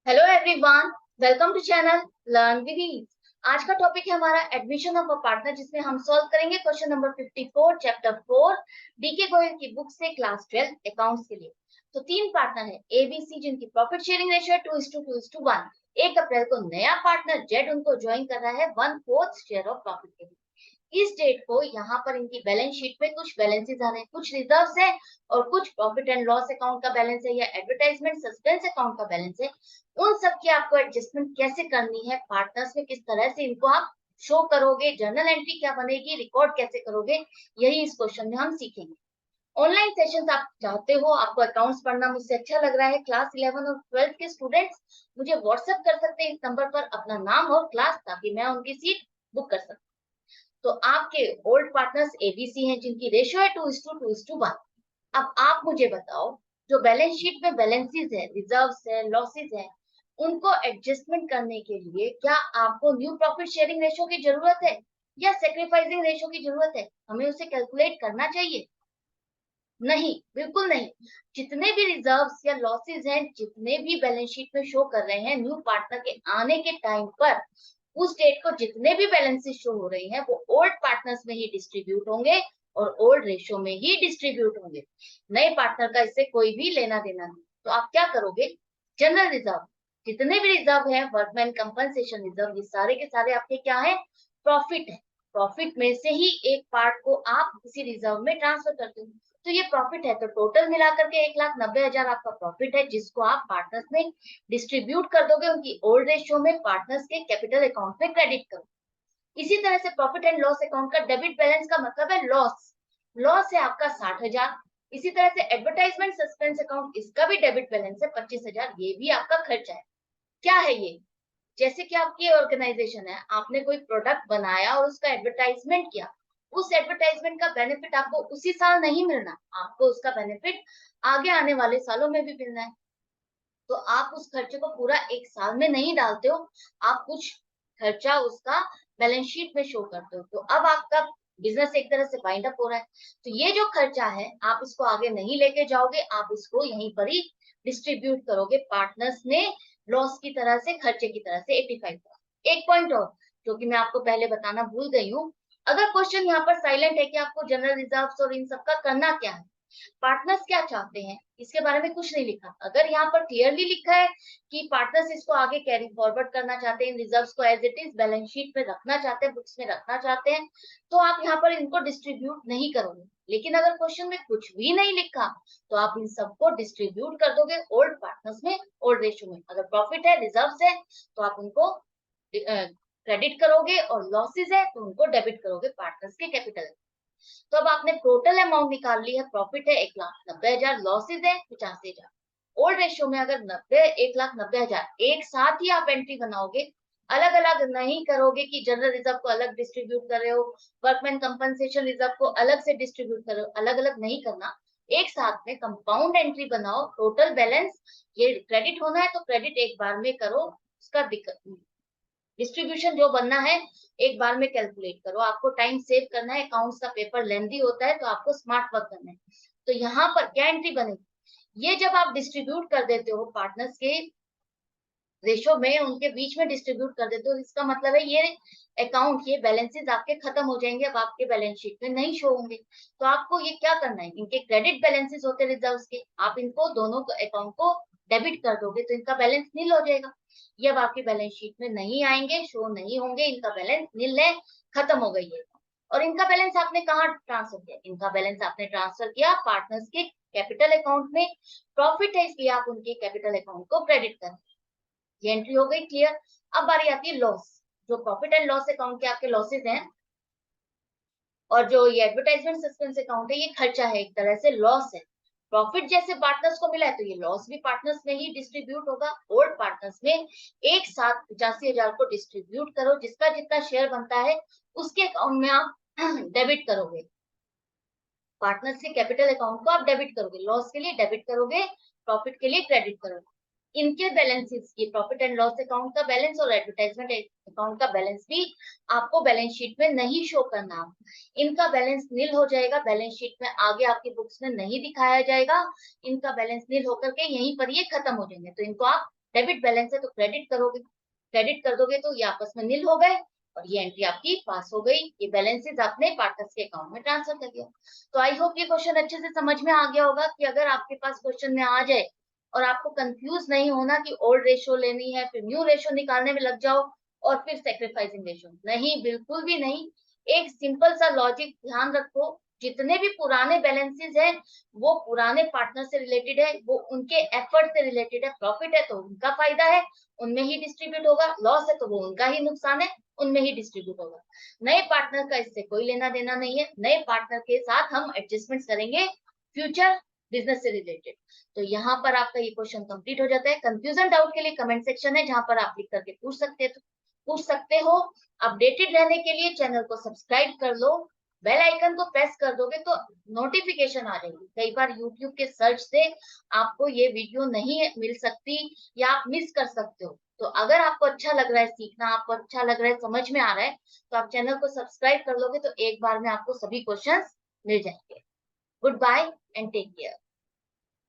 Hello everyone, welcome to channel learn with ease. आज का topic है हमारा एडमिशन ऑफ अ पार्टनर, जिसमें हम सॉल्व करेंगे question number 54 chapter 4 DK Goyal की बुक से क्लास 12 अकाउंट्स के लिए। तो तीन पार्टनर है एबीसी, जिनकी प्रॉफिट शेयरिंग रेशियो 2:2:1। 1 अप्रैल को नया पार्टनर जेड उनको ज्वाइन कर रहा है 1/4 शेयर ऑफ प्रॉफिट के लिए। इस डेट को यहाँ पर इनकी बैलेंस शीट में कुछ बैलेंसेस आ रहे हैं, कुछ रिजर्व्स है और कुछ प्रॉफिट एंड लॉस अकाउंट का बैलेंस है या एडवर्टाइजमेंट सस्पेंस अकाउंट का बैलेंस है। उन सब की आपको एडजस्टमेंट कैसे करनी है, पार्टनर्स में किस तरह से इनको आप शो करोगे, जर्नल एंट्री क्या बनेगी, रिकॉर्ड कैसे करोगे, यही इस क्वेश्चन में हम सीखेंगे। ऑनलाइन सेशंस आप चाहते हो, आपको अकाउंट्स पढ़ना मुझसे अच्छा लग रहा है, क्लास 11 और 12 के स्टूडेंट्स मुझे व्हाट्सएप कर सकते हैं इस नंबर पर अपना नाम और क्लास, ताकि मैं उनकी सीट बुक कर सकूं। तो आपके ओल्ड पार्टनर्स एबीसी हैं, जिनकी रेशियो है 2:2:1। अब आप मुझे बताओ, जो बैलेंस शीट में बैलेंसेस है, रिजर्व्स है, लॉसेस है, उनको एडजस्टमेंट करने के लिए क्या आपको न्यू प्रॉफिट शेयरिंग रेशियो की जरूरत है या सेक्रीफाइसिंग रेशियो की जरूरत है? हमें उसे कैलकुलेट करना चाहिए? नहीं, बिल्कुल नहीं। जितने भी रिजर्व्स या लॉसेस हैं, जितने भी बैलेंस शीट में शो कर रहे हैं, न्यू पार्टनर के आने के टाइम पर उस डेट को जितने भी बैलेंसेस शो हो रही हैं, वो ओल्ड पार्टनर्स में ही डिस्ट्रीब्यूट होंगे और ओल्ड रेशियो में ही डिस्ट्रीब्यूट होंगे। नए पार्टनर का इससे कोई भी लेना देना नहीं। तो आप क्या करोगे? जनरल रिजर्व, जितने भी रिजर्व है, वर्कमैन कंपनसेशन रिजर्व, ये सारे के सारे आपके क्या है? प्रॉफिट है। प्रॉफिट में से ही एक पार्ट को आप किसी रिजर्व में ट्रांसफर करते हो, तो ये प्रॉफिट है। तो टोटल मिलाकर के 1,90,000 आपका प्रॉफिट है, जिसको आप पार्टनर्स में डिस्ट्रीब्यूट कर दोगे उनकी ओल्ड रेशियो में, पार्टनर्स के कैपिटल अकाउंट में क्रेडिट करो। इसी तरह से प्रॉफिट एंड लॉस अकाउंट का डेबिट बैलेंस का मतलब है लॉस। लॉस है आपका 60,000। इसी तरह से एडवर्टाइजमेंट सस्पेंस अकाउंट, इसका भी डेबिट बैलेंस है 25,000। ये भी आपका खर्चा है। क्या है ये? जैसे कि आपकी ऑर्गेनाइजेशन है, आपने कोई प्रोडक्ट बनाया और उसका एडवर्टाइजमेंट किया, उस एडवर्टाइजमेंट का बेनिफिट आपको उसी साल नहीं मिलना, आपको उसका बेनिफिट आगे आने वाले सालों में भी मिलना है। तो आप उस खर्चे को पूरा एक साल में नहीं डालते हो, आप कुछ खर्चा उसका बैलेंस शीट में शो करते हो। तो अब आपका बिजनेस एक तरह से वाइंड अप हो रहा है। तो ये जो खर्चा है, आप इसको आगे नहीं लेके जाओगे, आप इसको यहीं पर ही डिस्ट्रीब्यूट करोगे पार्टनर्स में, लॉस की तरह से, खर्चे की तरह से 85। एक पॉइंट और जो कि मैं आपको पहले बताना भूल गई हूँ, अगर क्वेश्चन यहाँ पर साइलेंट है कि आपको जनरल रिजर्व्स और इन सबका करना क्या है, पार्टनर्स क्या चाहते हैं, इसके बारे में कुछ नहीं लिखा। अगर यहाँ पर क्लियरली लिखा है कि पार्टनर्स इसको आगे कैरी फॉरवर्ड करना चाहते हैं, रिजर्व्स को as it is balance sheet में रखना चाहते हैं, बुक्स में रखना चाहते हैं, तो आप यहाँ पर इनको डिस्ट्रीब्यूट नहीं करोगे। लेकिन अगर क्वेश्चन में कुछ भी नहीं लिखा, तो आप इन सबको डिस्ट्रीब्यूट कर दोगे ओल्ड पार्टनर्स में, ओल्ड रेशियो में। अगर प्रॉफिट है, रिजर्व्स है, तो आप उनको क्रेडिट करोगे, और लॉसेस है तो उनको डेबिट करोगे पार्टनर्स के कैपिटल। तो अब आपने टोटल अमाउंट निकाल ली है, प्रॉफिट है 1,90,000, लॉसेज है 85,000। ओल्ड रेशियो में अगर 1,90,000 एक साथ ही आप एंट्री बनाओगे, अलग अलग नहीं करोगे कि जनरल रिजर्व को अलग डिस्ट्रीब्यूट कर रहे हो, वर्कमैन कंपनसेशन रिजर्व को अलग से डिस्ट्रीब्यूट कर रहे हो, अलग अलग नहीं करना। एक साथ में कंपाउंड एंट्री बनाओ, टोटल बैलेंस, ये क्रेडिट होना है तो क्रेडिट एक बार में करो, उसका डिस्ट्रीब्यूशन जो बनना है एक बार में कैलकुलेट करो। आपको टाइम सेव करना है, अकाउंट्स का पेपर लेंदी होता है, तो आपको स्मार्ट वर्क करना है। तो यहाँ पर क्या एंट्री बनेगी? ये जब आप डिस्ट्रीब्यूट कर देते हो पार्टनर्स के रेशो में, उनके बीच में डिस्ट्रीब्यूट कर देते हो, इसका मतलब है ये अकाउंट, ये बैलेंसेस आपके खत्म हो जाएंगे, अब आपके बैलेंस शीट में नहीं शो होंगे। तो आपको ये क्या करना है, इनके क्रेडिट बैलेंसेस होते रिजर्व के, आप इनको दोनों अकाउंट को डेबिट कर दोगे, तो इनका बैलेंस नील हो जाएगा। ये अब आपकी बैलेंस शीट में नहीं आएंगे, शो नहीं होंगे, इनका बैलेंस नील है, खत्म हो गई है। और इनका बैलेंस आपने कहाँ ट्रांसफर किया? इनका बैलेंस आपने ट्रांसफर किया पार्टनर्स के कैपिटल अकाउंट में। प्रॉफिट है, इसलिए आप उनके कैपिटल अकाउंट को क्रेडिट करें। ये एंट्री हो गई क्लियर। अब बारी आती है लॉस। जो प्रॉफिट एंड लॉस अकाउंट के आपके लॉसेस हैं, और जो ये एडवर्टाइजमेंट सस्पेंस अकाउंट है, ये खर्चा है, एक तरह से लॉस है। प्रॉफिट जैसे पार्टनर्स को मिला है, तो ये लॉस भी पार्टनर्स में ही डिस्ट्रीब्यूट होगा। ओल्ड पार्टनर्स में एक साथ 85,000 को डिस्ट्रीब्यूट करो, जिसका जितना शेयर बनता है उसके अकाउंट में आप डेबिट करोगे, पार्टनर्स के कैपिटल अकाउंट को आप डेबिट करोगे, लॉस के लिए डेबिट करोगे, प्रॉफिट के लिए क्रेडिट करोगे। इनके बैलेंसेस, ये प्रॉफिट एंड लॉस अकाउंट का बैलेंस और एडवर्टाइजमेंट अकाउंट का बैलेंस भी आपको बैलेंस शीट में नहीं शो करना। इनका बैलेंस नील हो जाएगा, बैलेंस शीट में आगे आपकी बुक्स में नहीं दिखाया जाएगा, इनका बैलेंस नील होकर के यहीं पर ये खत्म हो जाएंगे। तो इनको आप डेबिट बैलेंस है तो क्रेडिट करोगे, क्रेडिट कर दोगे तो ये आपस में नील हो गए और ये एंट्री आपकी पास हो गई। ये बैलेंसेस आपने पार्टनर्स के अकाउंट में ट्रांसफर कर दिया। तो आई होप ये क्वेश्चन अच्छे से समझ में आ गया होगा कि अगर आपके पास क्वेश्चन में आ जाए और आपको कंफ्यूज नहीं होना कि ओल्ड रेशियो लेनी है फिर न्यू रेशियो निकालने में लग जाओ और फिर सेक्रीफाइसिंग रेशियो, नहीं, बिल्कुल भी नहीं। एक सिंपल सा लॉजिक ध्यान रखो, जितने भी पुराने बैलेंसेस हैं वो पुराने पार्टनर से रिलेटेड है, वो उनके एफर्ट से रिलेटेड है। प्रॉफिट है तो उनका फायदा है, उनमें ही डिस्ट्रीब्यूट होगा, लॉस है तो वो उनका ही नुकसान है, उनमें ही डिस्ट्रीब्यूट होगा। नए पार्टनर का इससे कोई लेना देना नहीं है। नए पार्टनर के साथ हम एडजस्टमेंट्स करेंगे फ्यूचर बिजनेस से रिलेटेड। तो यहाँ पर आपका ये क्वेश्चन कंप्लीट हो जाता है। कंफ्यूजन डाउट के लिए कमेंट सेक्शन है जहां पर आप लिख करके पूछ सकते हो। अपडेटेड रहने के लिए चैनल को सब्सक्राइब कर लो, बेल आइकन को प्रेस कर दोगे तो नोटिफिकेशन आ जाएगी। कई बार यूट्यूब के सर्च से आपको ये वीडियो नहीं मिल सकती या आप मिस कर सकते हो। तो अगर आपको अच्छा लग रहा है सीखना, आपको अच्छा लग रहा है, समझ में आ रहा है, तो आप चैनल को सब्सक्राइब कर लोगे तो एक बार में आपको सभी क्वेश्चंस मिल जाएंगे। Goodbye and take care.